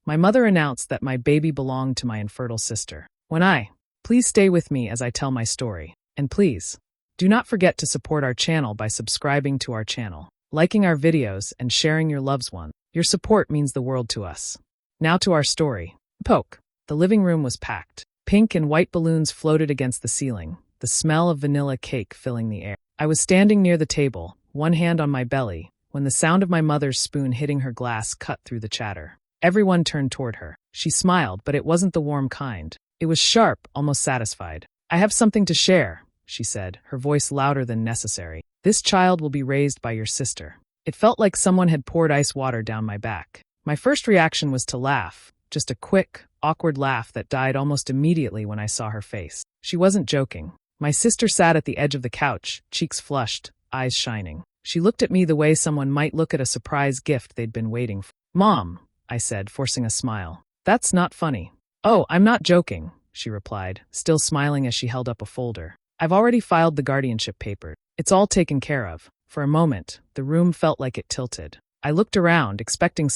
My mother announced that my baby belonged to my infertile sister. Please stay with me as I tell my story. And please, do not forget to support our channel by subscribing to our channel, liking our videos, and sharing your loved ones. Your support means the world to us. Now to our story. Poke. The living room was packed. Pink and white balloons floated against the ceiling, the smell of vanilla cake filling the air. I was standing near the table, one hand on my belly, when the sound of my mother's spoon hitting her glass cut through the chatter. Everyone turned toward her. She smiled, but it wasn't the warm kind. It was sharp, almost satisfied. I have something to share, she said, her voice louder than necessary. This child will be raised by your sister. It felt like someone had poured ice water down my back. My first reaction was to laugh, just a quick, awkward laugh that died almost immediately when I saw her face. She wasn't joking. My sister sat at the edge of the couch, cheeks flushed, eyes shining. She looked at me the way someone might look at a surprise gift they'd been waiting for. Mom, I said, forcing a smile. That's not funny. Oh, I'm not joking, she replied, still smiling as she held up a folder. I've already filed the guardianship papers. It's all taken care of. For a moment, the room felt like it tilted. I looked around, expecting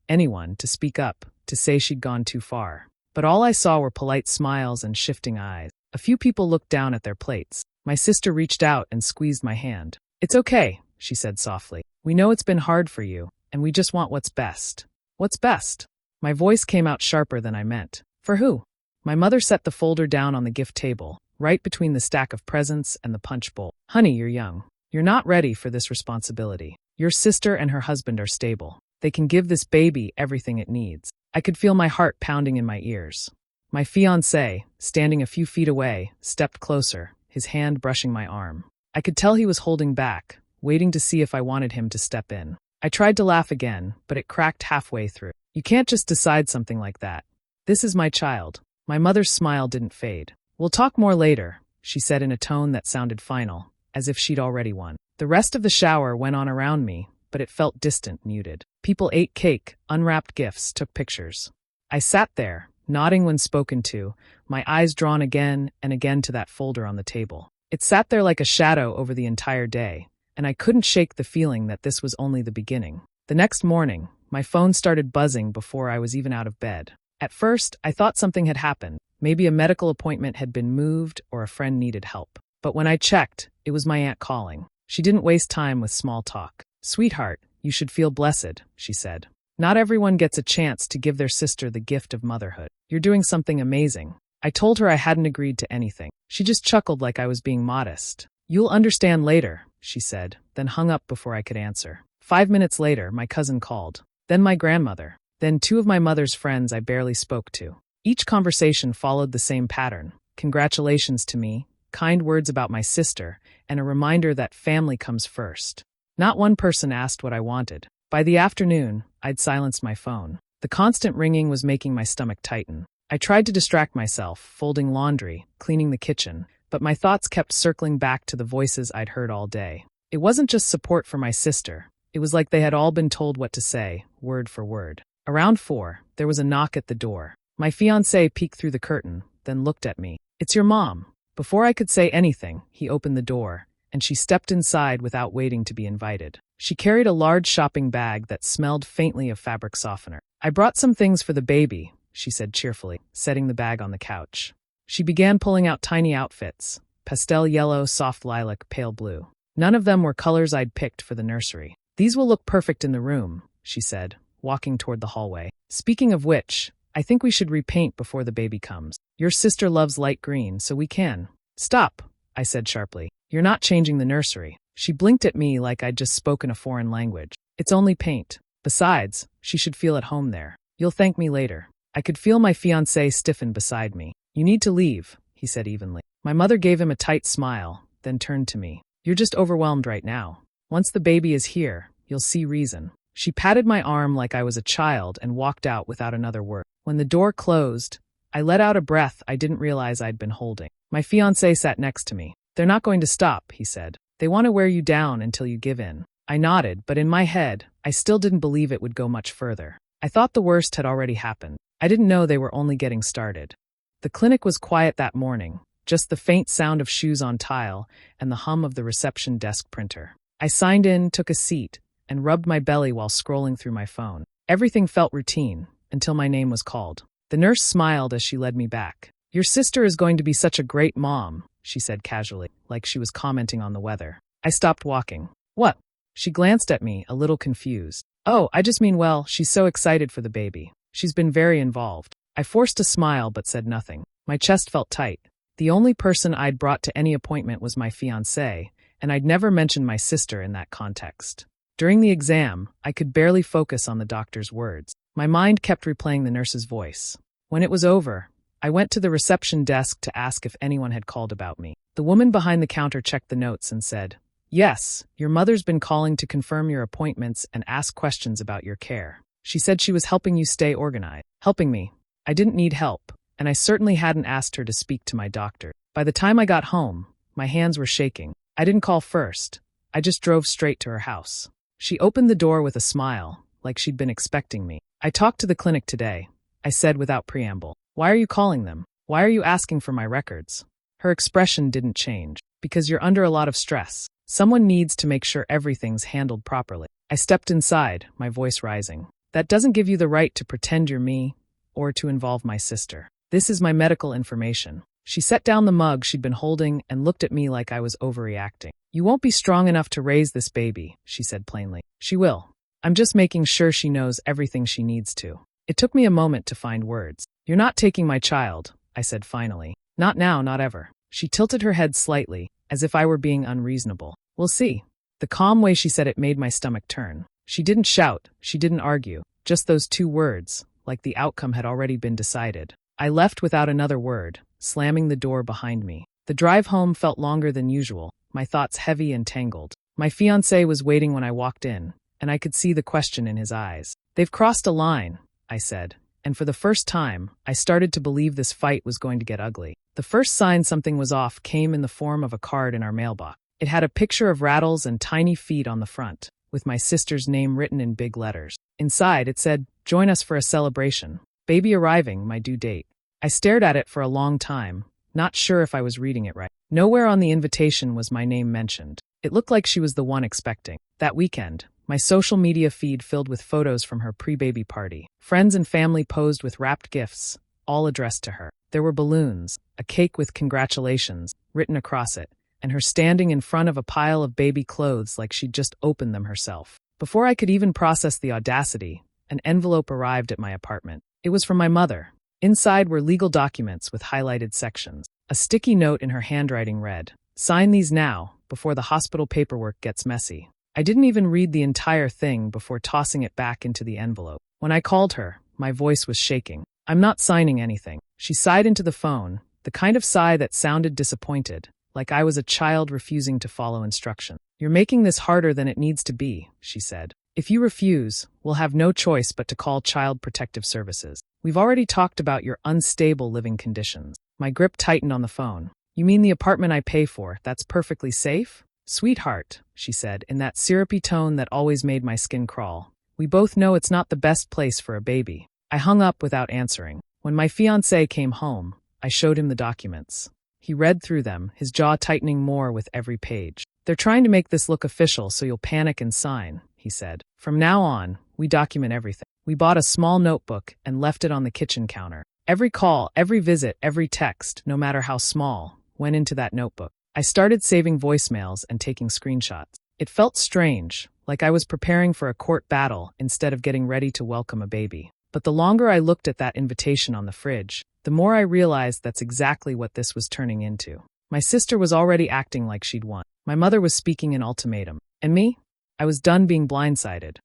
anyone, to speak up, to say she'd gone too far. But all I saw were polite smiles and shifting eyes. A few people looked down at their plates. My sister reached out and squeezed my hand. It's okay, she said softly. We know it's been hard for you, and we just want what's best. What's best? My voice came out sharper than I meant. For who? My mother set the folder down on the gift table, right between the stack of presents and the punch bowl. Honey, you're young. You're not ready for this responsibility. Your sister and her husband are stable. They can give this baby everything it needs. I could feel my heart pounding in my ears. My fiancé, standing a few feet away, stepped closer, his hand brushing my arm. I could tell he was holding back, waiting to see if I wanted him to step in. I tried to laugh again, but it cracked halfway through. You can't just decide something like that. This is my child. My mother's smile didn't fade. We'll talk more later, she said in a tone that sounded final, as if she'd already won. The rest of the shower went on around me, but it felt distant, muted. People ate cake, unwrapped gifts, took pictures. I sat there, nodding when spoken to, my eyes drawn again and again to that folder on the table. It sat there like a shadow over the entire day, and I couldn't shake the feeling that this was only the beginning. The next morning, my phone started buzzing before I was even out of bed. At first, I thought something had happened. Maybe a medical appointment had been moved or a friend needed help. But when I checked, it was my aunt calling. She didn't waste time with small talk. Sweetheart, you should feel blessed, she said. Not everyone gets a chance to give their sister the gift of motherhood. You're doing something amazing. I told her I hadn't agreed to anything. She just chuckled like I was being modest. You'll understand later, she said, then hung up before I could answer. 5 minutes later, my cousin called. Then my grandmother. Then 2 of my mother's friends I barely spoke to. Each conversation followed the same pattern. Congratulations to me, kind words about my sister, and a reminder that family comes first. Not one person asked what I wanted. By the afternoon, I'd silenced my phone. The constant ringing was making my stomach tighten. I tried to distract myself, folding laundry, cleaning the kitchen, but my thoughts kept circling back to the voices I'd heard all day. It wasn't just support for my sister. It was like they had all been told what to say, word for word. Around 4, there was a knock at the door. My fiancé peeked through the curtain, then looked at me. It's your mom. Before I could say anything, he opened the door, and she stepped inside without waiting to be invited. She carried a large shopping bag that smelled faintly of fabric softener. I brought some things for the baby, she said cheerfully, setting the bag on the couch. She began pulling out tiny outfits, pastel yellow, soft lilac, pale blue. None of them were colors I'd picked for the nursery. These will look perfect in the room, she said, walking toward the hallway. Speaking of which, I think we should repaint before the baby comes. Your sister loves light green, so we can. Stop, I said sharply. You're not changing the nursery. She blinked at me like I'd just spoken a foreign language. It's only paint. Besides, she should feel at home there. You'll thank me later. I could feel my fiancé stiffen beside me. You need to leave, he said evenly. My mother gave him a tight smile, then turned to me. You're just overwhelmed right now. Once the baby is here, you'll see reason. She patted my arm like I was a child and walked out without another word. When the door closed, I let out a breath I didn't realize I'd been holding. My fiancé sat next to me. They're not going to stop, he said. They want to wear you down until you give in. I nodded, but in my head, I still didn't believe it would go much further. I thought the worst had already happened. I didn't know they were only getting started. The clinic was quiet that morning, just the faint sound of shoes on tile and the hum of the reception desk printer. I signed in, took a seat, and rubbed my belly while scrolling through my phone. Everything felt routine, until my name was called. The nurse smiled as she led me back. "Your sister is going to be such a great mom," she said casually, like she was commenting on the weather. I stopped walking. "What?" She glanced at me, a little confused. "Oh, I just mean, well, she's so excited for the baby. She's been very involved." I forced a smile but said nothing. My chest felt tight. The only person I'd brought to any appointment was my fiancé, and I'd never mentioned my sister in that context. During the exam, I could barely focus on the doctor's words. My mind kept replaying the nurse's voice. When it was over, I went to the reception desk to ask if anyone had called about me. The woman behind the counter checked the notes and said, "Yes, your mother's been calling to confirm your appointments and ask questions about your care. She said she was helping you stay organized." Helping me. I didn't need help, and I certainly hadn't asked her to speak to my doctor. By the time I got home, my hands were shaking. I didn't call first. I just drove straight to her house. She opened the door with a smile, like she'd been expecting me. "I talked to the clinic today," I said without preamble. "Why are you calling them? Why are you asking for my records?" Her expression didn't change. "Because you're under a lot of stress. Someone needs to make sure everything's handled properly." I stepped inside, my voice rising. "That doesn't give you the right to pretend you're me, or to involve my sister. This is my medical information." She set down the mug she'd been holding and looked at me like I was overreacting. "You won't be strong enough to raise this baby," she said plainly. "She will. I'm just making sure she knows everything she needs to." It took me a moment to find words. "You're not taking my child," I said finally. "Not now, not ever." She tilted her head slightly, as if I were being unreasonable. "We'll see." The calm way she said it made my stomach turn. She didn't shout, she didn't argue, just those two words, like the outcome had already been decided. I left without another word, slamming the door behind me. The drive home felt longer than usual, my thoughts heavy and tangled. My fiancé was waiting when I walked in, and I could see the question in his eyes. "They've crossed a line," I said, and for the first time, I started to believe this fight was going to get ugly. The first sign something was off came in the form of a card in our mailbox. It had a picture of rattles and tiny feet on the front, with my sister's name written in big letters. Inside, it said, "Join us for a celebration. Baby arriving, my due date." I stared at it for a long time, not sure if I was reading it right. Nowhere on the invitation was my name mentioned. It looked like she was the one expecting. That weekend, my social media feed filled with photos from her pre-baby party. Friends and family posed with wrapped gifts, all addressed to her. There were balloons, a cake with congratulations written across it, and her standing in front of a pile of baby clothes like she'd just opened them herself. Before I could even process the audacity, an envelope arrived at my apartment. It was from my mother. Inside were legal documents with highlighted sections. A sticky note in her handwriting read, "Sign these now, before the hospital paperwork gets messy." I didn't even read the entire thing before tossing it back into the envelope. When I called her, my voice was shaking. "I'm not signing anything." She sighed into the phone, the kind of sigh that sounded disappointed, like I was a child refusing to follow instructions. "You're making this harder than it needs to be," she said. "If you refuse, we'll have no choice but to call Child Protective Services. We've already talked about your unstable living conditions." My grip tightened on the phone. "You mean the apartment I pay for, that's perfectly safe?" "Sweetheart," she said, in that syrupy tone that always made my skin crawl. "We both know it's not the best place for a baby." I hung up without answering. When my fiancé came home, I showed him the documents. He read through them, his jaw tightening more with every page. "They're trying to make this look official so you'll panic and sign," he said. "From now on, we document everything." We bought a small notebook and left it on the kitchen counter. Every call, every visit, every text, no matter how small, went into that notebook. I started saving voicemails and taking screenshots. It felt strange, like I was preparing for a court battle instead of getting ready to welcome a baby. But the longer I looked at that invitation on the fridge, the more I realized that's exactly what this was turning into. My sister was already acting like she'd won. My mother was speaking an ultimatum. And me? I was done being blindsided.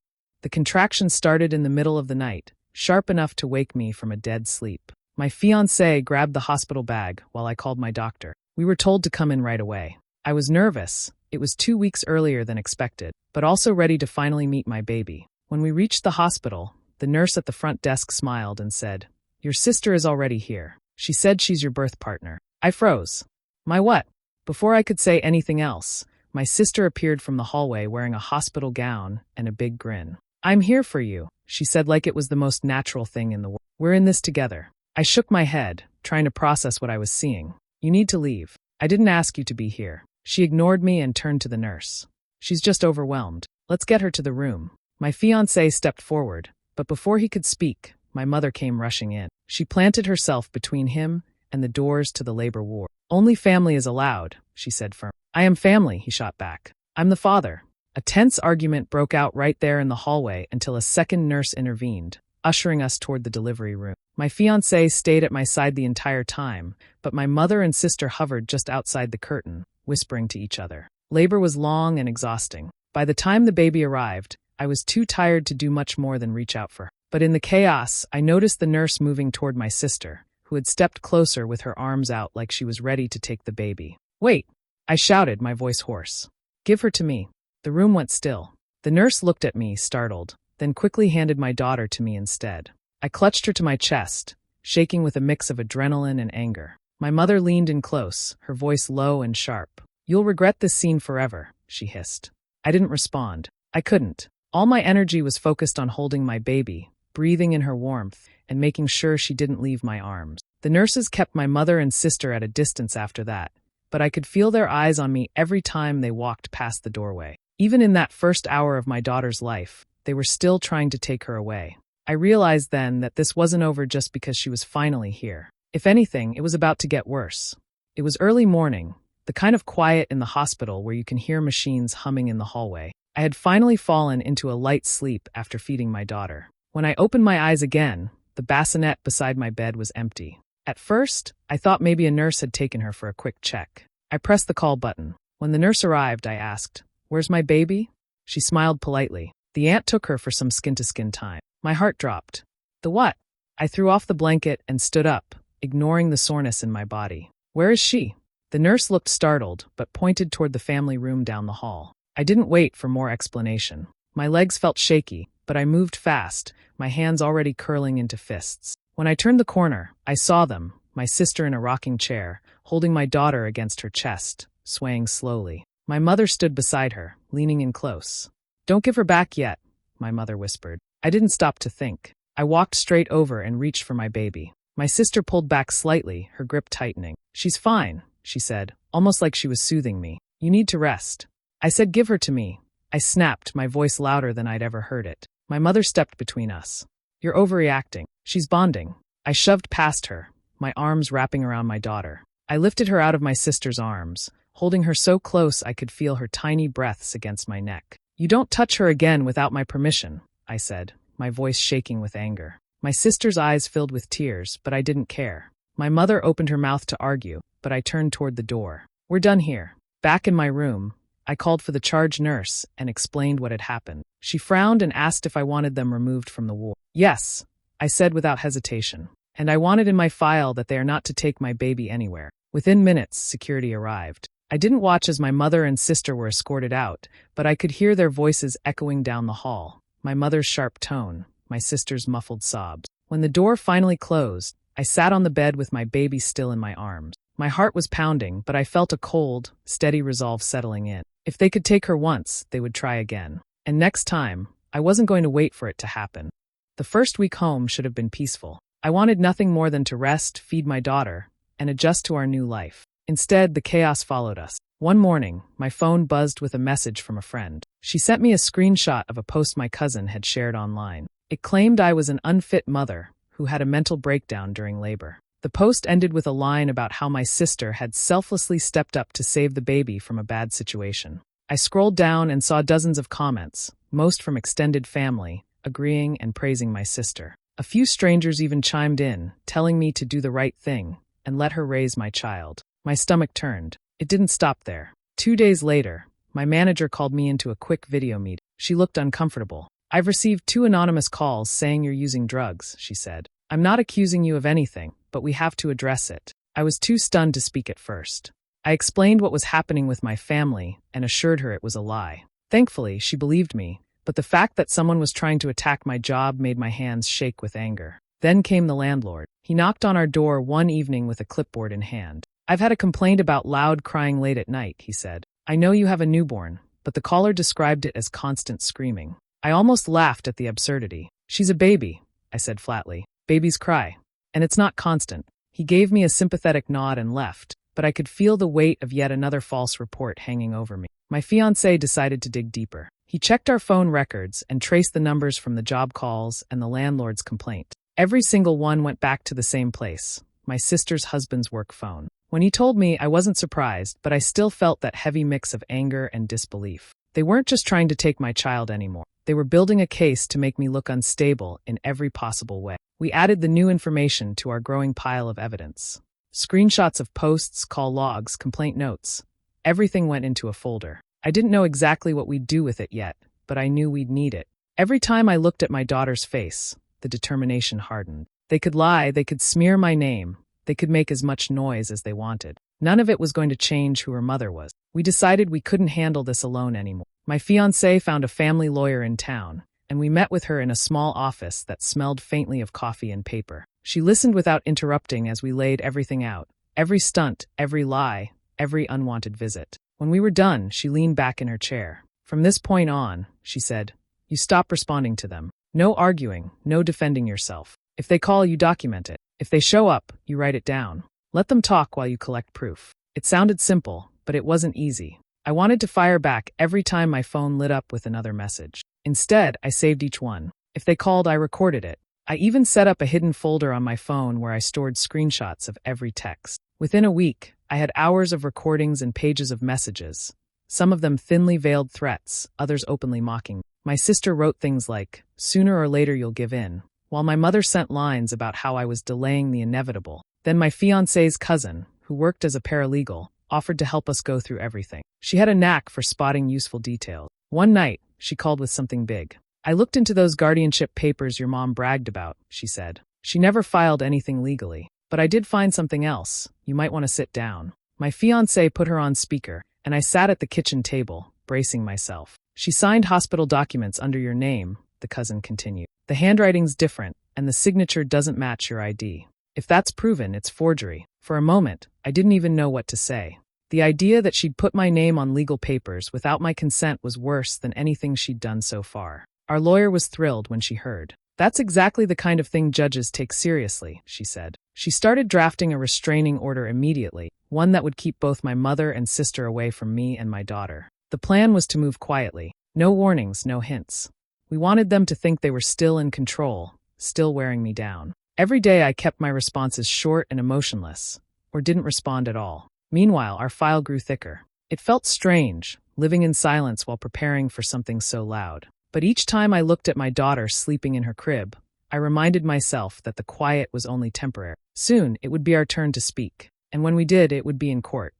The contractions started in the middle of the night, sharp enough to wake me from a dead sleep. My fiancé grabbed the hospital bag while I called my doctor. We were told to come in right away. I was nervous. It was 2 weeks earlier than expected, but also ready to finally meet my baby. When we reached the hospital, the nurse at the front desk smiled and said, "Your sister is already here. She said she's your birth partner." I froze. My what? Before I could say anything else, my sister appeared from the hallway wearing a hospital gown and a big grin. "I'm here for you," she said like it was the most natural thing in the world. "We're in this together." I shook my head, trying to process what I was seeing. "You need to leave. I didn't ask you to be here." She ignored me and turned to the nurse. "She's just overwhelmed. Let's get her to the room." My fiancé stepped forward, but before he could speak, my mother came rushing in. She planted herself between him and the doors to the labor ward. "Only family is allowed," she said firmly. "I am family," he shot back. "I'm the father." A tense argument broke out right there in the hallway until a second nurse intervened, ushering us toward the delivery room. My fiancé stayed at my side the entire time, but my mother and sister hovered just outside the curtain, whispering to each other. Labor was long and exhausting. By the time the baby arrived, I was too tired to do much more than reach out for her. But in the chaos, I noticed the nurse moving toward my sister, who had stepped closer with her arms out like she was ready to take the baby. "Wait!" I shouted, my voice hoarse. "Give her to me." The room went still. The nurse looked at me, startled, then quickly handed my daughter to me instead. I clutched her to my chest, shaking with a mix of adrenaline and anger. My mother leaned in close, her voice low and sharp. "You'll regret this scene forever," she hissed. I didn't respond. I couldn't. All my energy was focused on holding my baby, breathing in her warmth, and making sure she didn't leave my arms. The nurses kept my mother and sister at a distance after that, but I could feel their eyes on me every time they walked past the doorway. Even in that first hour of my daughter's life, they were still trying to take her away. I realized then that this wasn't over just because she was finally here. If anything, it was about to get worse. It was early morning, the kind of quiet in the hospital where you can hear machines humming in the hallway. I had finally fallen into a light sleep after feeding my daughter. When I opened my eyes again, the bassinet beside my bed was empty. At first, I thought maybe a nurse had taken her for a quick check. I pressed the call button. When the nurse arrived, I asked, "Where's my baby?" She smiled politely. "The aunt took her for some skin-to-skin time." My heart dropped. "The what?" I threw off the blanket and stood up, ignoring the soreness in my body. "Where is she?" The nurse looked startled, but pointed toward the family room down the hall. I didn't wait for more explanation. My legs felt shaky, but I moved fast, my hands already curling into fists. When I turned the corner, I saw them, my sister in a rocking chair, holding my daughter against her chest, swaying slowly. My mother stood beside her, leaning in close. "Don't give her back yet," my mother whispered. I didn't stop to think. I walked straight over and reached for my baby. My sister pulled back slightly, her grip tightening. "She's fine," she said, almost like she was soothing me. "You need to rest." I said, "Give her to me." I snapped, my voice louder than I'd ever heard it. My mother stepped between us. "You're overreacting. She's bonding." I shoved past her, my arms wrapping around my daughter. I lifted her out of my sister's arms, holding her so close I could feel her tiny breaths against my neck. "You don't touch her again without my permission," I said, my voice shaking with anger. My sister's eyes filled with tears, but I didn't care. My mother opened her mouth to argue, but I turned toward the door. "We're done here." Back in my room, I called for the charge nurse and explained what had happened. She frowned and asked if I wanted them removed from the ward. "Yes," I said without hesitation. "And I wanted in my file that they are not to take my baby anywhere." Within minutes, security arrived. I didn't watch as my mother and sister were escorted out, but I could hear their voices echoing down the hall. My mother's sharp tone, my sister's muffled sobs. When the door finally closed, I sat on the bed with my baby still in my arms. My heart was pounding, but I felt a cold, steady resolve settling in. If they could take her once, they would try again. And next time, I wasn't going to wait for it to happen. The first week home should have been peaceful. I wanted nothing more than to rest, feed my daughter, and adjust to our new life. Instead, the chaos followed us. One morning, my phone buzzed with a message from a friend. She sent me a screenshot of a post my cousin had shared online. It claimed I was an unfit mother who had a mental breakdown during labor. The post ended with a line about how my sister had selflessly stepped up to save the baby from a bad situation. I scrolled down and saw dozens of comments, most from extended family, agreeing and praising my sister. A few strangers even chimed in, telling me to do the right thing and let her raise my child. My stomach turned. It didn't stop there. 2 days later, my manager called me into a quick video meeting. She looked uncomfortable. "I've received 2 anonymous calls saying you're using drugs," she said. "I'm not accusing you of anything, but we have to address it." I was too stunned to speak at first. I explained what was happening with my family and assured her it was a lie. Thankfully, she believed me, but the fact that someone was trying to attack my job made my hands shake with anger. Then came the landlord. He knocked on our door one evening with a clipboard in hand. "I've had a complaint about loud crying late at night," he said. "I know you have a newborn," but the caller described it as constant screaming. I almost laughed at the absurdity. "She's a baby," I said flatly. "Babies cry. And it's not constant." He gave me a sympathetic nod and left, but I could feel the weight of yet another false report hanging over me. My fiancé decided to dig deeper. He checked our phone records and traced the numbers from the job calls and the landlord's complaint. Every single one went back to the same place, my sister's husband's work phone. When he told me, I wasn't surprised, but I still felt that heavy mix of anger and disbelief. They weren't just trying to take my child anymore. They were building a case to make me look unstable in every possible way. We added the new information to our growing pile of evidence. Screenshots of posts, call logs, complaint notes. Everything went into a folder. I didn't know exactly what we'd do with it yet, but I knew we'd need it. Every time I looked at my daughter's face, the determination hardened. They could lie, they could smear my name, they could make as much noise as they wanted. None of it was going to change who her mother was. We decided we couldn't handle this alone anymore. My fiancé found a family lawyer in town, and we met with her in a small office that smelled faintly of coffee and paper. She listened without interrupting as we laid everything out. Every stunt, every lie, every unwanted visit. When we were done, she leaned back in her chair. From this point on, she said, you stop responding to them. No arguing, no defending yourself. If they call, you document it. If they show up, you write it down. Let them talk while you collect proof. It sounded simple, but it wasn't easy. I wanted to fire back every time my phone lit up with another message. Instead, I saved each one. If they called, I recorded it. I even set up a hidden folder on my phone where I stored screenshots of every text. Within a week, I had hours of recordings and pages of messages. Some of them thinly veiled threats, others openly mocking. My sister wrote things like, "Sooner or later you'll give in," while my mother sent lines about how I was delaying the inevitable. Then my fiancé's cousin, who worked as a paralegal, offered to help us go through everything. She had a knack for spotting useful details. One night, she called with something big. "I looked into those guardianship papers your mom bragged about," she said. "She never filed anything legally. But I did find something else. You might want to sit down." My fiancé put her on speaker, and I sat at the kitchen table, bracing myself. "She signed hospital documents under your name," the cousin continued. "The handwriting's different, and the signature doesn't match your ID. If that's proven, it's forgery." For a moment, I didn't even know what to say. The idea that she'd put my name on legal papers without my consent was worse than anything she'd done so far. Our lawyer was thrilled when she heard. "That's exactly the kind of thing judges take seriously," she said. She started drafting a restraining order immediately, one that would keep both my mother and sister away from me and my daughter. The plan was to move quietly. No warnings, no hints. We wanted them to think they were still in control, still wearing me down. Every day I kept my responses short and emotionless, or didn't respond at all. Meanwhile, our file grew thicker. It felt strange, living in silence while preparing for something so loud. But each time I looked at my daughter sleeping in her crib, I reminded myself that the quiet was only temporary. Soon, it would be our turn to speak. And when we did, it would be in court.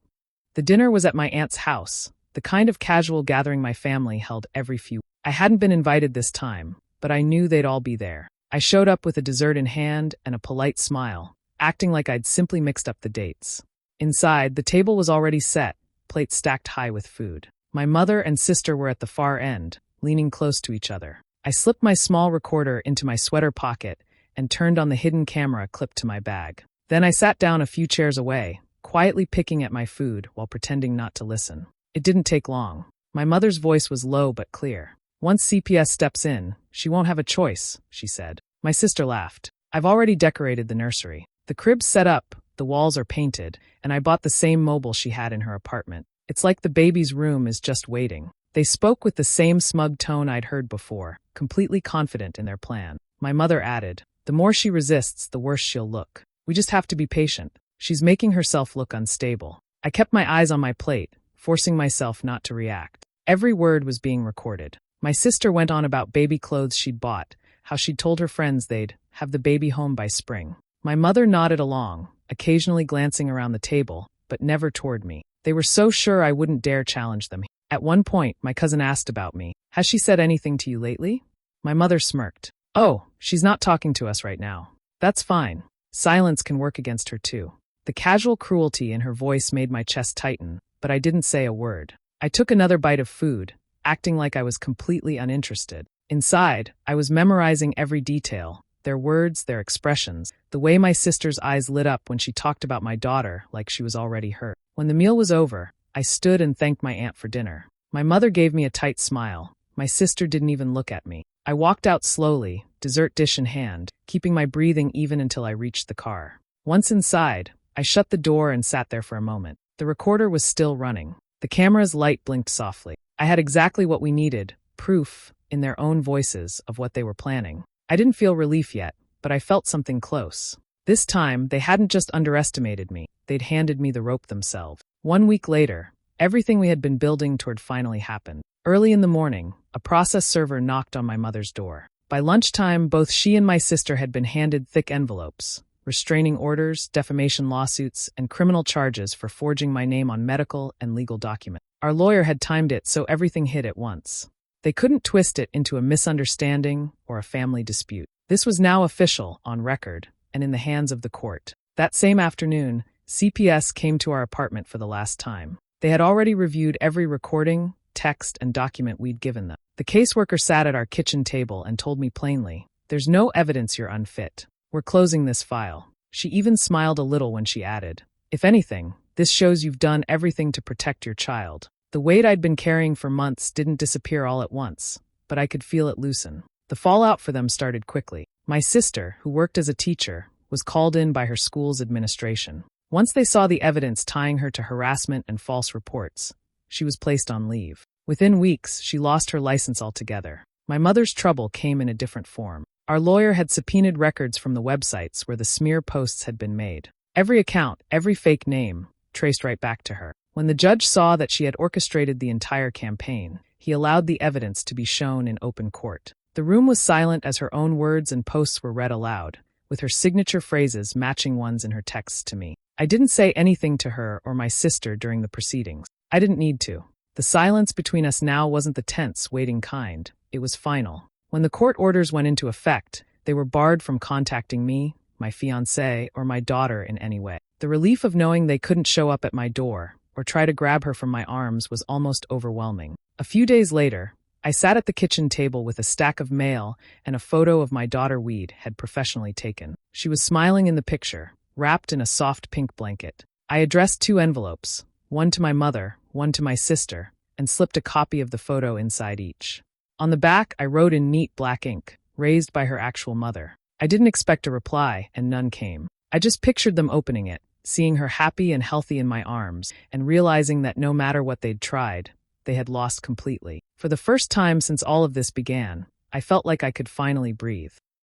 The dinner was at my aunt's house, the kind of casual gathering my family held every few weeks. I hadn't been invited this time, but I knew they'd all be there. I showed up with a dessert in hand and a polite smile, acting like I'd simply mixed up the dates. Inside, the table was already set, plates stacked high with food. My mother and sister were at the far end, leaning close to each other. I slipped my small recorder into my sweater pocket and turned on the hidden camera clipped to my bag. Then I sat down a few chairs away, quietly picking at my food while pretending not to listen. It didn't take long. My mother's voice was low but clear. "Once CPS steps in, she won't have a choice," she said. My sister laughed. "I've already decorated the nursery. The crib's set up, the walls are painted, and I bought the same mobile she had in her apartment. It's like the baby's room is just waiting." They spoke with the same smug tone I'd heard before, completely confident in their plan. My mother added, "The more she resists, the worse she'll look. We just have to be patient. She's making herself look unstable." I kept my eyes on my plate, forcing myself not to react. Every word was being recorded. My sister went on about baby clothes she'd bought, how she'd told her friends they'd have the baby home by spring. My mother nodded along, occasionally glancing around the table, but never toward me. They were so sure I wouldn't dare challenge them. At one point, my cousin asked about me. "Has she said anything to you lately?" My mother smirked. "Oh, she's not talking to us right now." "That's fine. Silence can work against her too." The casual cruelty in her voice made my chest tighten, but I didn't say a word. I took another bite of food, acting like I was completely uninterested. Inside, I was memorizing every detail, their words, their expressions, the way my sister's eyes lit up when she talked about my daughter like she was already hurt. When the meal was over, I stood and thanked my aunt for dinner. My mother gave me a tight smile. My sister didn't even look at me. I walked out slowly, dessert dish in hand, keeping my breathing even until I reached the car. Once inside, I shut the door and sat there for a moment. The recorder was still running. The camera's light blinked softly. I had exactly what we needed, proof, in their own voices, of what they were planning. I didn't feel relief yet, but I felt something close. This time, they hadn't just underestimated me, they'd handed me the rope themselves. 1 week later, everything we had been building toward finally happened. Early in the morning, a process server knocked on my mother's door. By lunchtime, both she and my sister had been handed thick envelopes, restraining orders, defamation lawsuits, and criminal charges for forging my name on medical and legal documents. Our lawyer had timed it so everything hit at once. They couldn't twist it into a misunderstanding or a family dispute. This was now official, on record, and in the hands of the court. That same afternoon, CPS came to our apartment for the last time. They had already reviewed every recording, text, and document we'd given them. The caseworker sat at our kitchen table and told me plainly, "There's no evidence you're unfit. We're closing this file." She even smiled a little when she added, "If anything, this shows you've done everything to protect your child." The weight I'd been carrying for months didn't disappear all at once, but I could feel it loosen. The fallout for them started quickly. My sister, who worked as a teacher, was called in by her school's administration. Once they saw the evidence tying her to harassment and false reports, she was placed on leave. Within weeks, she lost her license altogether. My mother's trouble came in a different form. Our lawyer had subpoenaed records from the websites where the smear posts had been made. Every account, every fake name, traced right back to her. When the judge saw that she had orchestrated the entire campaign, he allowed the evidence to be shown in open court. The room was silent as her own words and posts were read aloud, with her signature phrases matching ones in her texts to me. I didn't say anything to her or my sister during the proceedings. I didn't need to. The silence between us now wasn't the tense, waiting kind. It was final. When the court orders went into effect, they were barred from contacting me, my fiancé, or my daughter in any way. The relief of knowing they couldn't show up at my door or try to grab her from my arms was almost overwhelming. A few days later, I sat at the kitchen table with a stack of mail and a photo of my daughter Weed had professionally taken. She was smiling in the picture, wrapped in a soft pink blanket. I addressed 2 envelopes, one to my mother, one to my sister, and slipped a copy of the photo inside each. On the back, I wrote in neat black ink, "Raised by her actual mother." I didn't expect a reply, and none came. I just pictured them opening it, seeing her happy and healthy in my arms, and realizing that no matter what they'd tried, they had lost completely. For the first time since all of this began, I felt like I could finally breathe.